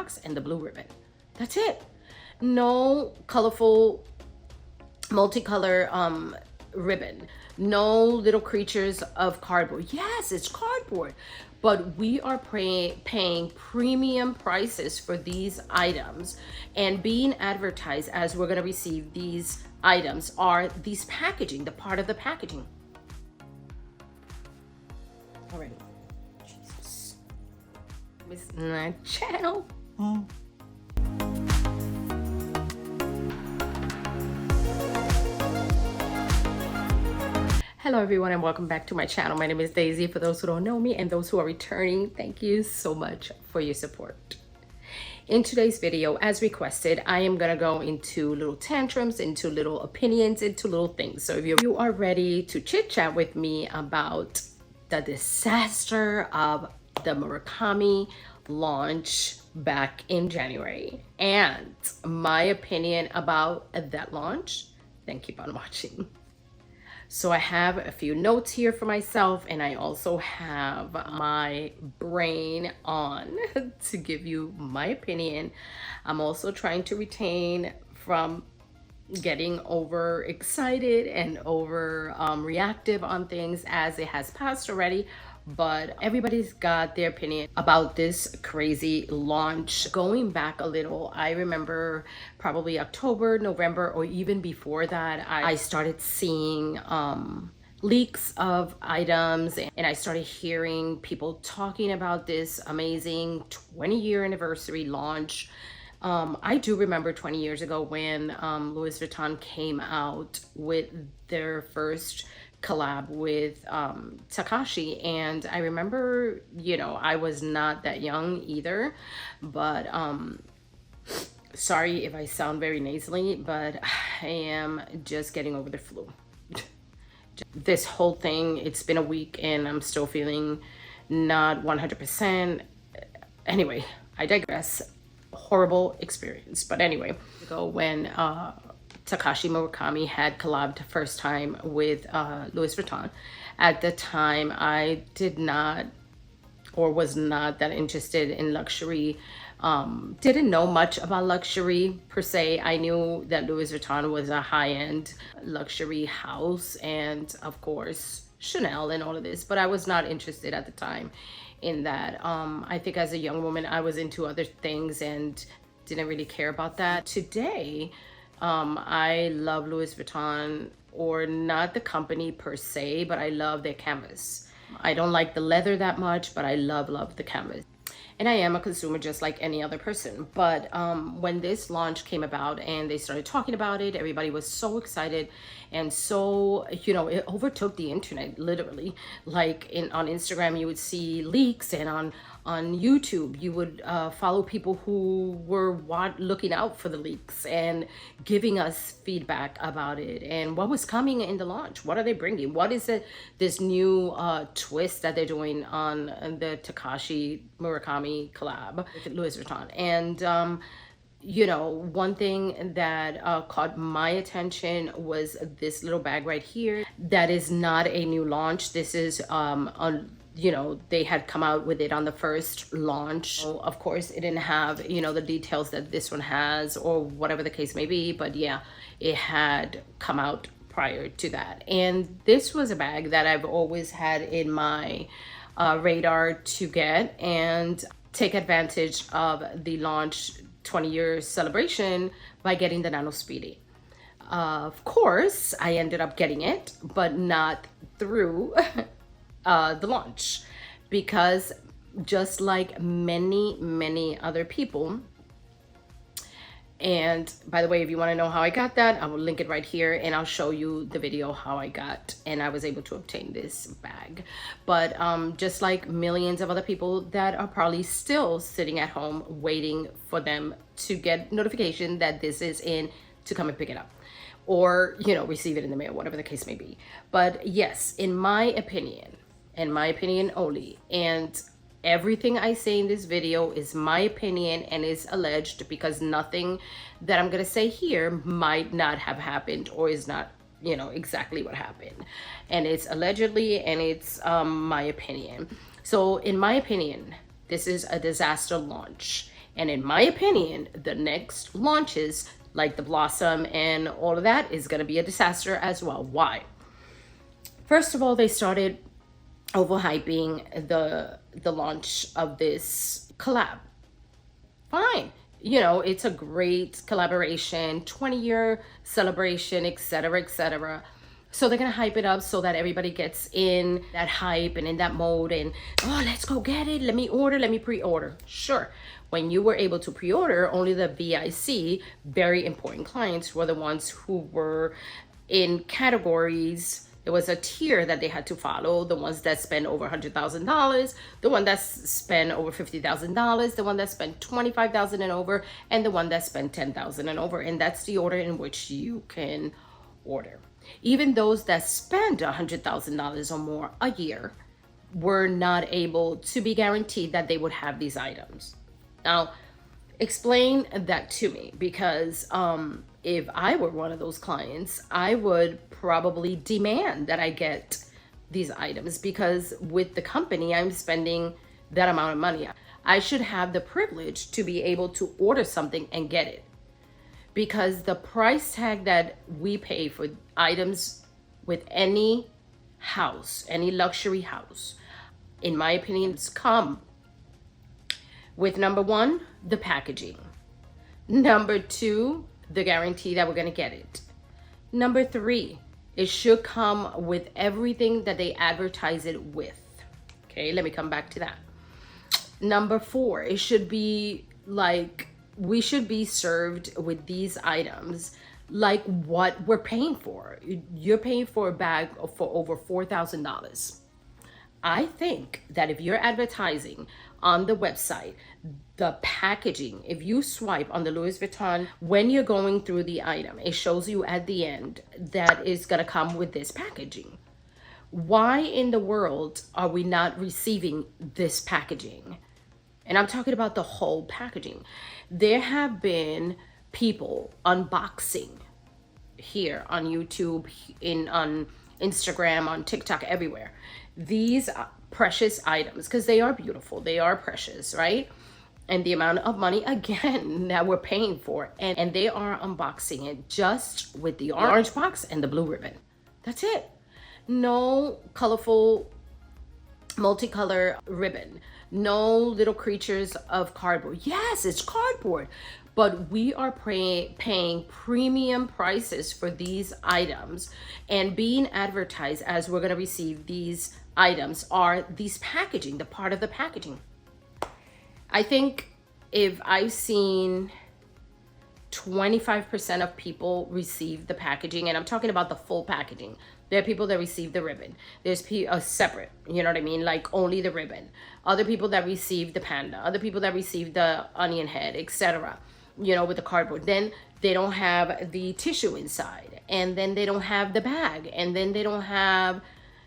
box and the blue ribbon. That's it. No colorful multicolor ribbon, no little creatures of cardboard. Yes, it's cardboard, but we are paying premium prices for these items, and being advertised as we're going to receive these items are these packaging, the part of the packaging. Alrighty, Jesus, it's my channel. Hello everyone, and welcome back to my channel. My name is Daisy. For those who don't know me and those who are returning, thank you so much for your support. In today's video, as requested, I am gonna go into little tantrums, into little opinions, into little things. So if you are ready to chit chat with me about the disaster of the Murakami launch back in January and my opinion about that launch, then keep on watching. So I have a few notes here for myself, and I also have my brain on to give you my opinion. I'm also trying to retain from getting over excited and over reactive on things as it has passed already. But everybody's got their opinion about this crazy launch. Going back a little, I remember probably October, November, or even before that, I started seeing leaks of items, and I started hearing people talking about this amazing 20-year anniversary launch. I do remember 20 years ago when Louis Vuitton came out with their first collab with Takashi, and I remember, you know, I was not that young either, but sorry if I sound very nasally, but I am just getting over the flu. This whole thing, it's been a week and I'm still feeling not 100%. Anyway, I digress. Horrible experience. But anyway, when Takashi Murakami had collabed first time with Louis Vuitton. At the time, I did not or was not that interested in luxury. Didn't know much about luxury per se. I knew that Louis Vuitton was a high-end luxury house, and of course Chanel and all of this, but I was not interested at the time in that. I think as a young woman, I was into other things and didn't really care about that. Today, I love Louis Vuitton, or not the company per se, but I love their canvas. I don't like the leather that much, but I love the canvas. And I am a consumer just like any other person. But when this launch came about and they started talking about it, everybody was so excited. And so, you know, it overtook the internet, literally. Like on Instagram, you would see leaks, and on YouTube, you would follow people who were looking out for the leaks and giving us feedback about it and what was coming in the launch. What are they bringing? What is this new twist that they're doing on the Takashi Murakami collab with Louis Vuitton? And you know, one thing that caught my attention was this little bag right here. That is not a new launch. This is you know, they had come out with it on the first launch. So of course, it didn't have, you know, the details that this one has, or whatever the case may be. But yeah, it had come out prior to that. And this was a bag that I've always had in my radar to get and take advantage of the launch 20-year celebration by getting the Nano Speedy. Of course, I ended up getting it, but not through the launch, because just like many other people, and by the way, if you want to know how I got that, I will link it right here, and I'll show you the video how I got and I was able to obtain this bag. But just like millions of other people that are probably still sitting at home waiting for them to get notification that this is in, to come and pick it up, or, you know, receive it in the mail, whatever the case may be. But yes, in my opinion only, and everything I say in this video is my opinion and is alleged, because nothing that I'm gonna say here might not have happened or is not, you know, exactly what happened. And it's allegedly, and it's my opinion. So in my opinion, this is a disaster launch. And in my opinion, the next launches like the Blossom and all of that is going to be a disaster as well. Why? First of all, they started overhyping the launch of this collab. Fine. You know, it's a great collaboration, 20-year celebration, etc., etc. So they're going to hype it up so that everybody gets in that hype and in that mode and, oh, let's go get it. Let me order, let me pre-order. Sure. When you were able to pre-order, only the VIC, very important clients, were the ones who were in categories. There was a tier that they had to follow: the ones that spend over $100,000, the one that spend over $50,000, the one that spent $25,000 and over, and the one that spent $10,000 and over. And that's the order in which you can order. Even those that spend $100,000 or more a year were not able to be guaranteed that they would have these items. Now, explain that to me, because if I were one of those clients, I would probably demand that I get these items, because with the company, I'm spending that amount of money. I should have the privilege to be able to order something and get it, because the price tag that we pay for items with any house, any luxury house, in my opinion, it's come with, number one, the packaging. Number two, the guarantee that we're going to get it. Number three, it should come with everything that they advertise it with. Okay, let me come back to that. Number four, it should be like, we should be served with these items like what we're paying for. You're paying for a bag for over $4,000. I think that if you're advertising on the website, the packaging, if you swipe on the Louis Vuitton, when you're going through the item, it shows you at the end that it's going to come with this packaging. Why in the world are we not receiving this packaging? And I'm talking about the whole packaging. There have been people unboxing here on YouTube, on Instagram, on TikTok, everywhere, these precious items, because they are beautiful, they are precious, right? And the amount of money, again, that we're paying for, and they are unboxing it just with the orange box and the blue ribbon. That's it. No colorful multicolor ribbon, no little creatures of cardboard. Yes, it's cardboard, but we are paying premium prices for these items, and being advertised as we're going to receive these items are these packaging, the part of the packaging. I think if I've seen 25% of people receive the packaging, and I'm talking about the full packaging. There are people that receive the ribbon. There's separate, you know what I mean? Like only the ribbon. Other people that receive the panda. Other people that receive the onion head, etc. You know, with the cardboard. Then they don't have the tissue inside. And then they don't have the bag. And then they don't have,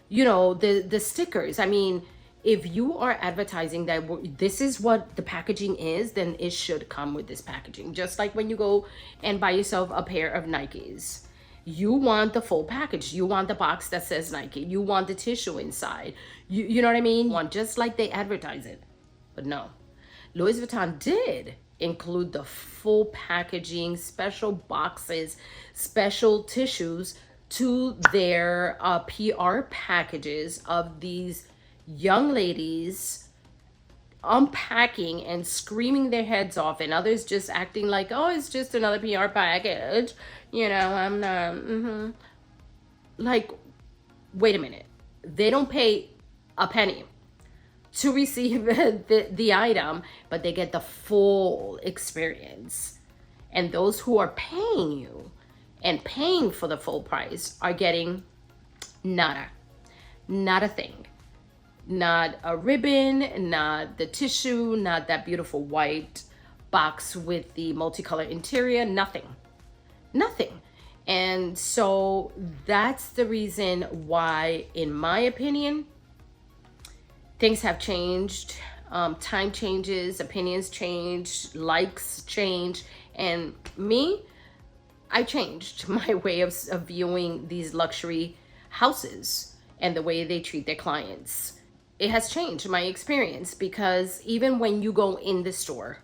you know, the stickers. I mean, if you are advertising that this is what the packaging is, then it should come with this packaging. Just like when you go and buy yourself a pair of Nikes. You want the full package. You want the box that says Nike. You want the tissue inside. You know what I mean? You want just like they advertise it. But no. Louis Vuitton did include the full packaging, special boxes, special tissues to their PR packages of these young ladies unpacking and screaming their heads off, and others just acting like, oh, it's just another PR package. You know, I'm not, like, wait a minute. They don't pay a penny to receive the item, but they get the full experience. And those who are paying you and paying for the full price are getting nada. Not a thing. Not a ribbon, not the tissue, not that beautiful white box with the multicolored interior, nothing. Nothing. And so that's the reason why, in my opinion, things have changed. Time changes, opinions change, likes change. And me, I changed my way of viewing these luxury houses and the way they treat their clients. It has changed my experience, because even when you go in the store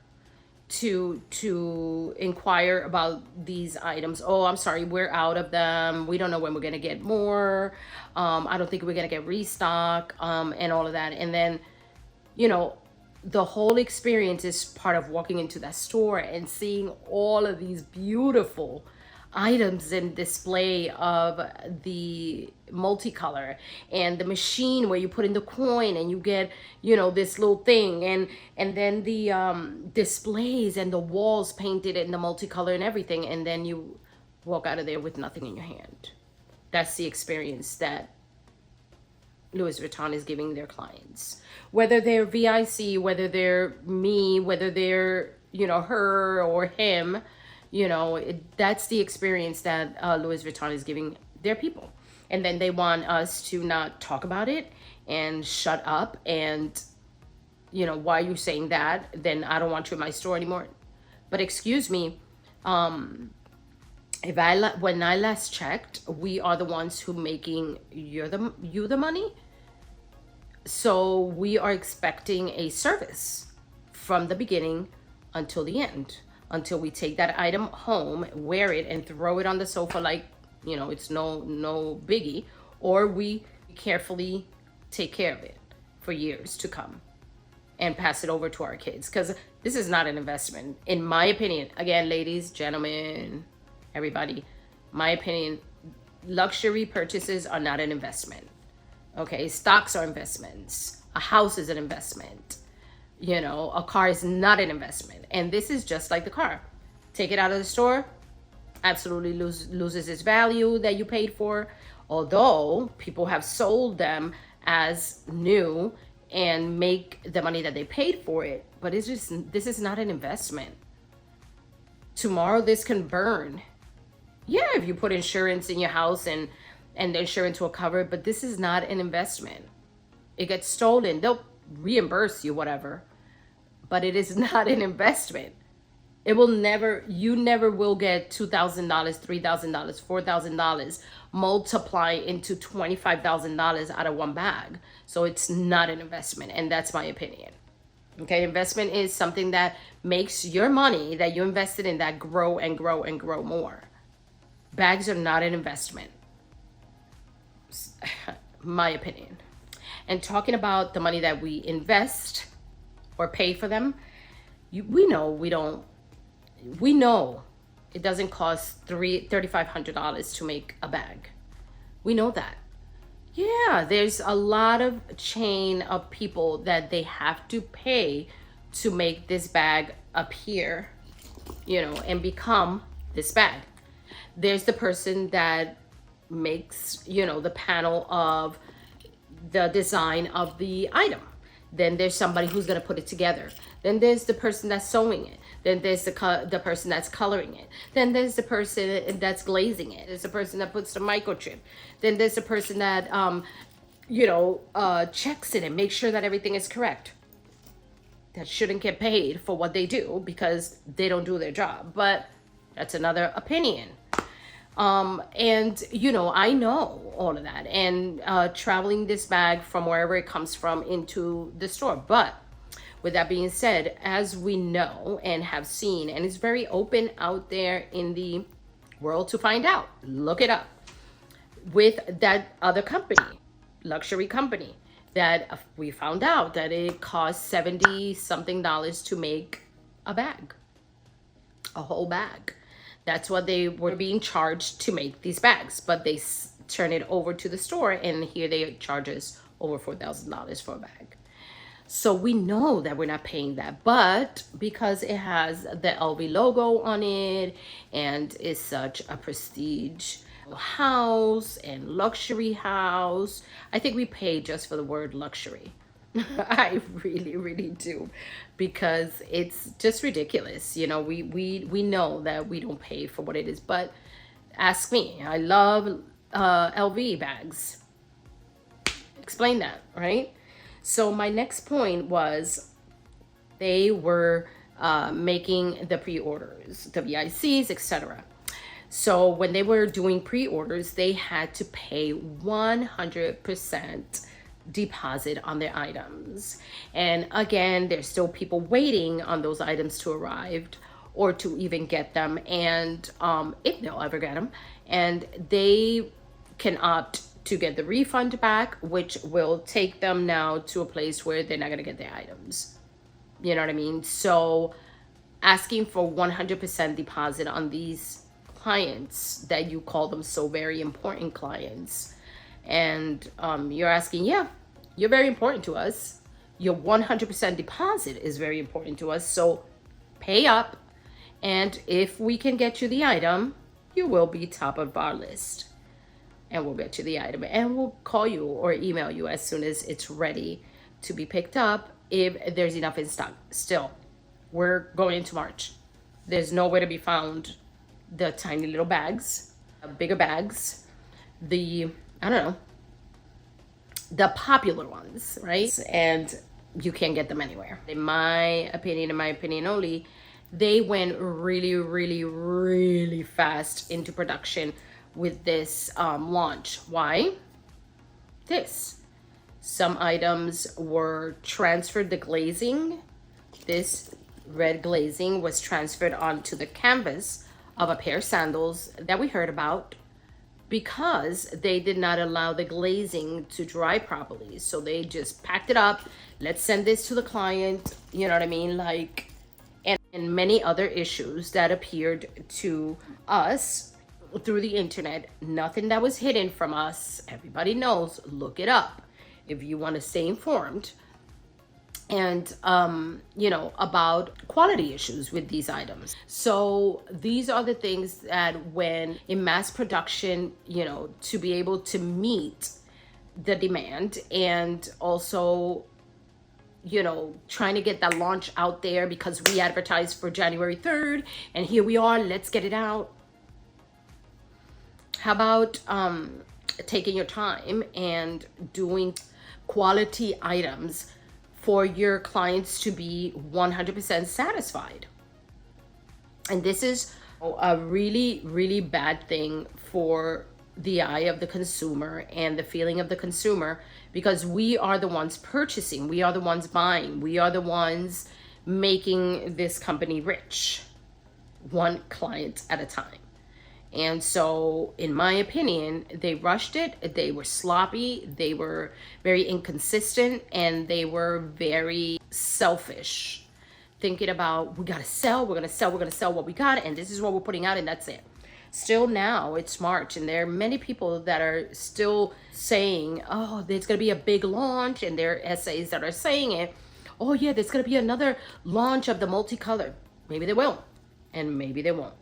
to inquire about these items. Oh, I'm sorry, we're out of them. We don't know when we're gonna get more. I don't think we're gonna get restock, and all of that. And then, you know, the whole experience is part of walking into that store and seeing all of these beautiful items in display of the multicolor, and the machine where you put in the coin and you get, you know, this little thing, and then the displays and the walls painted in the multicolor and everything, and then you walk out of there with nothing in your hand. That's the experience that Louis Vuitton is giving their clients, whether they're VIC, whether they're me, whether they're, you know, her or him. You know, that's the experience that Louis Vuitton is giving their people. And then they want us to not talk about it and shut up. And, you know, why are you saying that? Then I don't want you in my store anymore. But excuse me, when I last checked, we are the ones who making you the money. So we are expecting a service from the beginning until the end. Until we take that item home, wear it, and throw it on the sofa like, you know, it's no biggie, or we carefully take care of it for years to come and pass it over to our kids. Because this is not an investment, in my opinion. Again, ladies, gentlemen, everybody, my opinion, luxury purchases are not an investment. Okay, stocks are investments. A house is an investment. You know, a car is not an investment. And this is just like the car. Take it out of the store, absolutely loses its value that you paid for. Although people have sold them as new and make the money that they paid for it. But it's just, this is not an investment. Tomorrow this can burn. Yeah, if you put insurance in your house and the insurance will cover it, but this is not an investment. It gets stolen, they'll reimburse you, whatever, but it is not an investment. It will never, you never will get $2,000, $3,000, $4,000 multiply into $25,000 out of one bag. So it's not an investment, and that's my opinion. Okay, investment is something that makes your money that you invested in that grow and grow and grow more. Bags are not an investment, my opinion. And talking about the money that we invest or pay for them, we know it doesn't cost $3,500 to make a bag. We know that. Yeah, there's a lot of chain of people that they have to pay to make this bag appear, you know, and become this bag. There's the person that makes, you know, the panel of the design of the item. Then there's somebody who's going to put it together. Then there's the person that's sewing it. Then there's the person that's coloring it. Then there's the person that's glazing it. There's the person that puts the microchip. Then there's the person that, checks it and makes sure that everything is correct. That shouldn't get paid for what they do because they don't do their job. But that's another opinion. And, you know, I know all of that. And traveling this bag from wherever it comes from into the store. But with that being said, as we know and have seen, and it's very open out there in the world to find out, look it up, with that other company, luxury company, that we found out that it costs $70-something to make a bag, a whole bag. That's what they were being charged to make these bags, but they turn it over to the store, and here they charge us over $4,000 for a bag. So we know that we're not paying that, but because it has the LV logo on it and is such a prestige house and luxury house, I think we pay just for the word luxury. I really, really do, because it's just ridiculous. You know, we know that we don't pay for what it is, but ask me. I love LV bags. Explain that, right? So my next point was they were making the pre-orders, the VICs, etc. So when they were doing pre-orders, they had to pay 100% deposit on their items. And again, there's still people waiting on those items to arrive or to even get them, and if they'll ever get them, and they can opt to get the refund back, which will take them now to a place where they're not going to get their items. You know what I mean? So asking for 100% deposit on these clients that you call them so very important clients, and you're asking, yeah, you're very important to us, your 100% deposit is very important to us, so pay up, and if we can get you the item, you will be top of our list, and we'll get you the item, and we'll call you or email you as soon as it's ready to be picked up, if there's enough in stock. Still, we're going into March. There's nowhere to be found the tiny little bags, bigger bags, the, I don't know, the popular ones, right? And you can't get them anywhere. In my opinion only, they went really, really, really fast into production with this launch. Why? Some items were transferred, the glazing, this red glazing was transferred onto the canvas of a pair of sandals that we heard about, because they did not allow the glazing to dry properly. So they just packed it up. Let's send this to the client. You know what I mean? Like, and many other issues that appeared to us through the internet. Nothing that was hidden from us. Everybody knows. Look it up if you want to stay informed. And you know, about quality issues with these items. So these are the things that, when in mass production, you know, to be able to meet the demand, and also, you know, trying to get that launch out there, because we advertised for January 3rd, and here we are, let's get it out. How about taking your time and doing quality items for your clients to be 100% satisfied? And this is a really, really bad thing for the eye of the consumer and the feeling of the consumer, because we are the ones purchasing, we are the ones buying, we are the ones making this company rich, one client at a time. And so, in my opinion, they rushed it. They were sloppy. They were very inconsistent, and they were very selfish, thinking about, we gotta sell, we're gonna sell what we got, and this is what we're putting out, and that's it. Still, now it's March, and there are many people that are still saying, oh, there's gonna be a big launch, and there are essays that are saying it. Oh yeah, there's gonna be another launch of the multicolor. Maybe they will, and maybe they won't.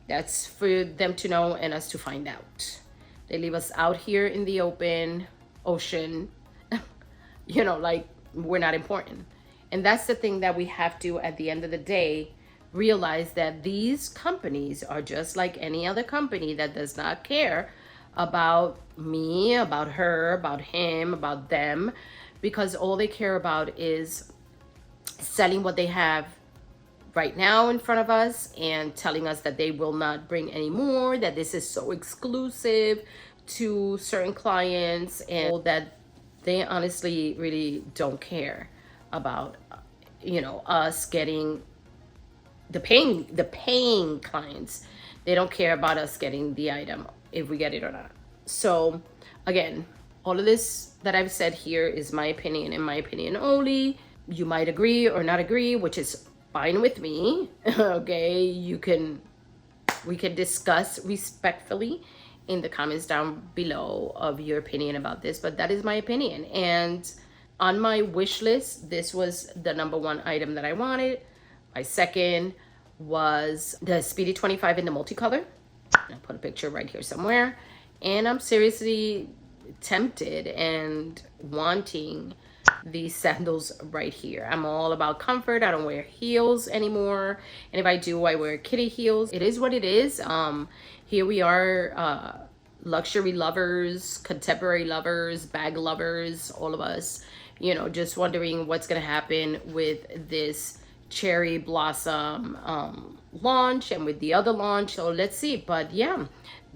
That's for them to know and us to find out. They leave us out here in the open ocean, you know, like we're not important. And that's the thing that we have to, at the end of the day, realize, that these companies are just like any other company that does not care about me, about her, about him, about them, because all they care about is selling what they have right now in front of us, and telling us that they will not bring any more, that this is so exclusive to certain clients, and that they honestly really don't care about, you know, us getting the paying clients. They don't care about us getting the item, if we get it or not. So again, all of this that I've said here is my opinion, and my opinion only. You might agree or not agree, which is fine with me. Okay, we can discuss respectfully in the comments down below of your opinion about this, but that is my opinion. And on my wish list, this was the #1 item that I wanted. My second was the Speedy 25 in the multicolor. I'll put a picture right here somewhere. And I'm seriously tempted and wanting these sandals right here. I'm all about comfort. I don't wear heels anymore, and if I do, I wear kitty heels. It is what it is. Here we are, luxury lovers, contemporary lovers, bag lovers, all of us, you know, just wondering what's gonna happen with this cherry blossom launch and with the other launch. So let's see. But yeah,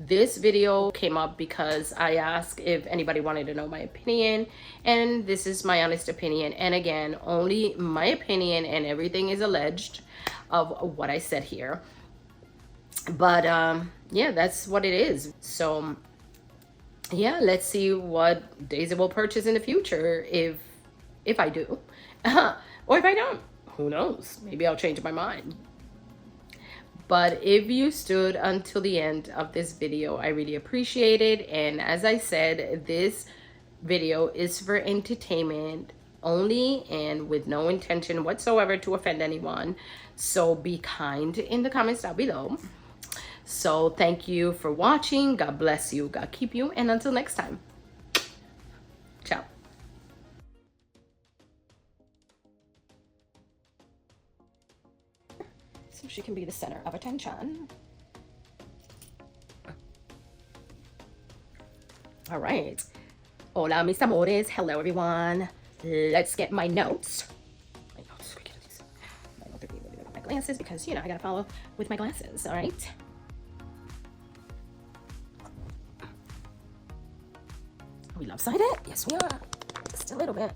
This video came up because I asked if anybody wanted to know my opinion, and this is my honest opinion. And again, only my opinion, and everything is alleged of what I said here. But yeah, that's what it is. So yeah, let's see what Daisy will purchase in the future, if I do. Or if I don't, who knows? Maybe I'll change my mind. But if you stood until the end of this video, I really appreciate it. And as I said, this video is for entertainment only and with no intention whatsoever to offend anyone. So be kind in the comments down below. So thank you for watching. God bless you. God keep you. And until next time. Ciao. So she can be the center of attention. All right. Hola, mis amores. Hello, everyone. Let's get my notes. My glasses, because, you know, I gotta follow with my glasses. All right. We lopsided? Yes, we are. Just a little bit.